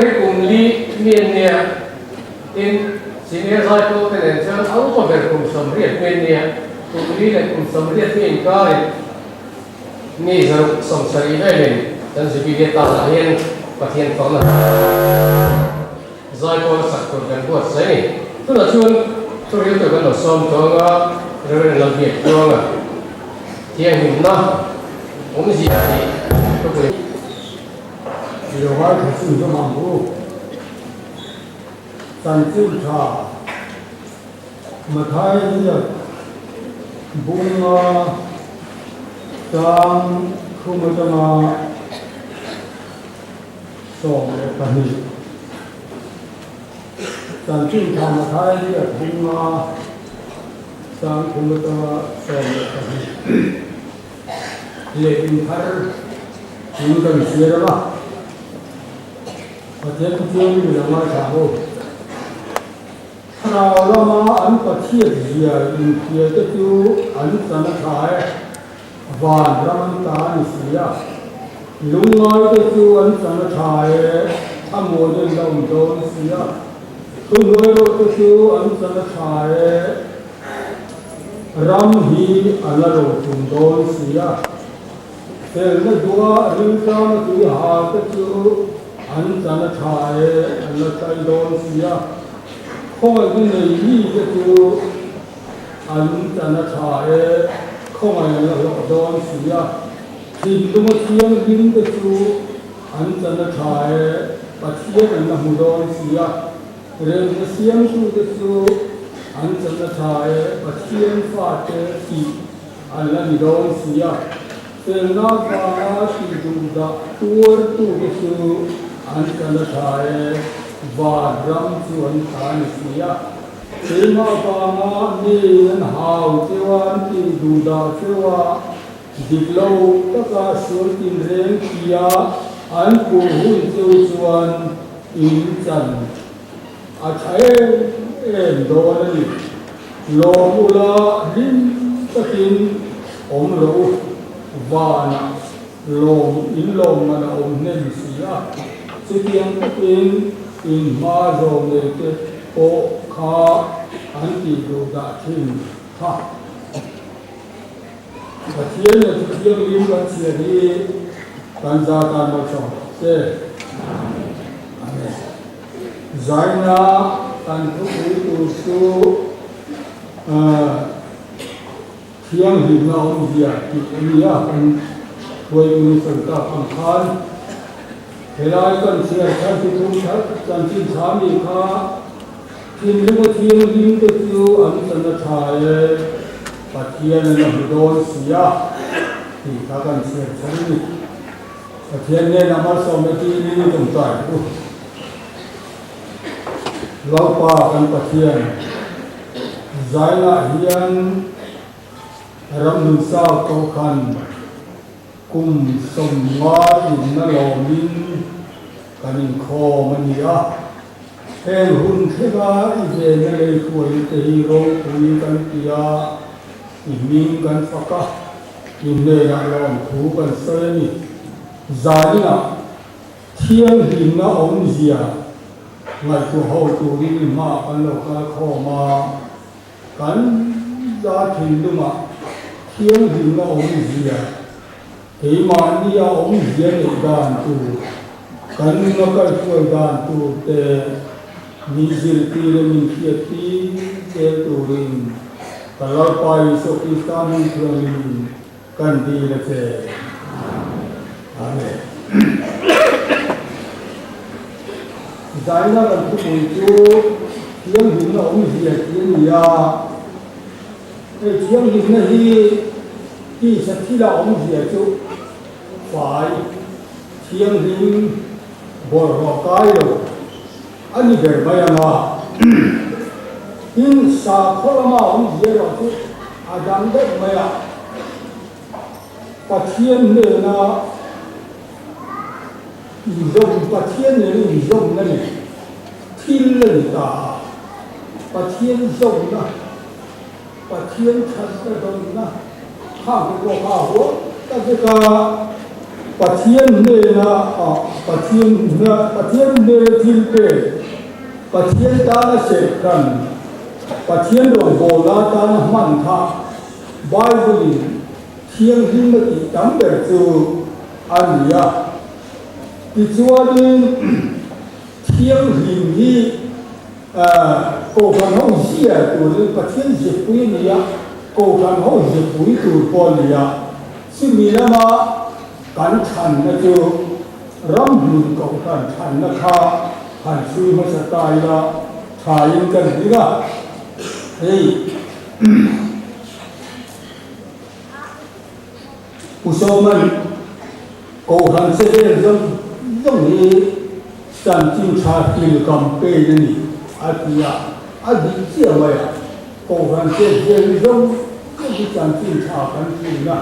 hi kum li mien nia in senior sai ko te chan au ko ber kum som riat mien nia kum li le kum som riat mien ka ni zaru som sari velin dan zibi ta la hian pathian ko na zai ko sak ko kan buat sai tu la chuan tu ri to kan som to nga re la bi to nga thiang hin na om ji ti to ko điều hóa thực sự cho mạng vụ sản xuất trà mà thay như bung trang không có mà sòng để tận hỷ sản xuất trà mà thay như bung trang không có mà sòng để tận hỷ lệ in thay những cái gì đó và thế cũng chưa như là mai sáng hồ nào là mà anh có thiệt gì à in kia cái chú anh sana thái vạn ra mình ta như gì à lúc nói cái chú anh sana thái tham mô nhân đồng đồ như gì à không nói đâu cái chú anh sana thái ram hi anh là đồ cùng đồ như gì à thế là đua riêng cho nó cứ hà cái chú anh chana thai anh là tay đòn xia không ai cái này gì cái chú anh chana thai không ai là đòn xia thì lúc mà thiêng liêng cái chú anh chana thai và thiêng anh là một đòn xia rồi cái thiêng chú cái chú anh chana thai và thiêng phát cái gì anh là một đòn xia thế nó vào thì chúng ta tuột tu cái chú anh chana thai và ram chu anh tan sia thế mà ba ni anh hào theo anh thì đủ đa theo dịch lâu tất cả số tiền riêng kia anh cũng hùn theo chuan in chân à thấy em đó này lo mula din tất tin ông lâu và lom in lom mà ông nên sia sự kiện in ma rong le ke o kha an ti do da thin ha và thiên là thiên liên quan chuyện đi tan ra tan vào trong thế giải na tan thu tu su thiên hình na ông gì à thì ông ya kan quay người sơn ta phẳng khan thế lại cần chia sẻ thì cũng thật cần chia sẻ đi khá thì nếu mà thiên linh được yêu anh sẽ là thái và thiên là một đôi xía thì ta cần chia sẻ đi và thiên nên là mất sống cái gì đi trong trời luôn lâu qua cần và thiên giải lại hiền rắm đường sao khó khăn cùng sống ngã in nó lò min cái mình kho mình nhá hèn hun thế ba về nó lấy tuổi tây rô tuổi căn kia min căn phaka in này là lòng thú căn sợi ni giải na thiên hình nó ông gì à ngày của hậu tuổi đi mà căn lộc cái kho mà căn gia đình đúng mà thiên hình nó ông gì à thế mà đi ông diễn để đàn tu cần nó cái tuổi đàn tu để mình chỉ ti là mình kia ti để tu rin kalau pai so kita mình thường mình cần đi là thế amen giải ra là cái buổi chú tiếng hình nó ông gì tiếng gì à cái tiếng hình nó thì sẽ thi là ông gì chú phải thiên hình bỏ vào cái rồi anh đi về bây giờ mà in sa khó mà ông gì rồi chú Adam đấy mày à và thiên này là dùng và thiên này là dùng này thiên này cả và thiên dùng đó và thiên thật cái đó là hàng cái của họ các cái Pathian ne na pathian ne thilpe pathian ta na se kan pathian ro bola ta na man tha Bible thiang hin na ti tam ber chu ania ti chuanin thiang hin hi ko kan ho sia tu le pathian je pui nia ko kan ho je pui tu pol nia si mi lama kan than na chu ram hun ko kan than na kha han sui ma sa tai la thain kan diga ei usoman ko han se de dong ni san chin cha til kam pe ni atia adi chia ma ya ko han se de dong ko san chin cha kan ti na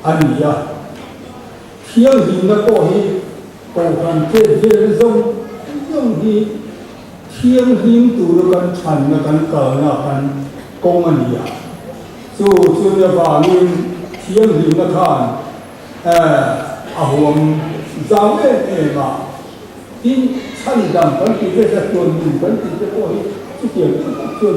ania thiang hin na ko hi ko han se de dong hi thiang hin tu kan chan na kan ka na kan kong ania chu ya ba ni thiang hin na khan ahom zawe ema tin chan dam kan ti se tuan kan ti se ko hi chu tiang chu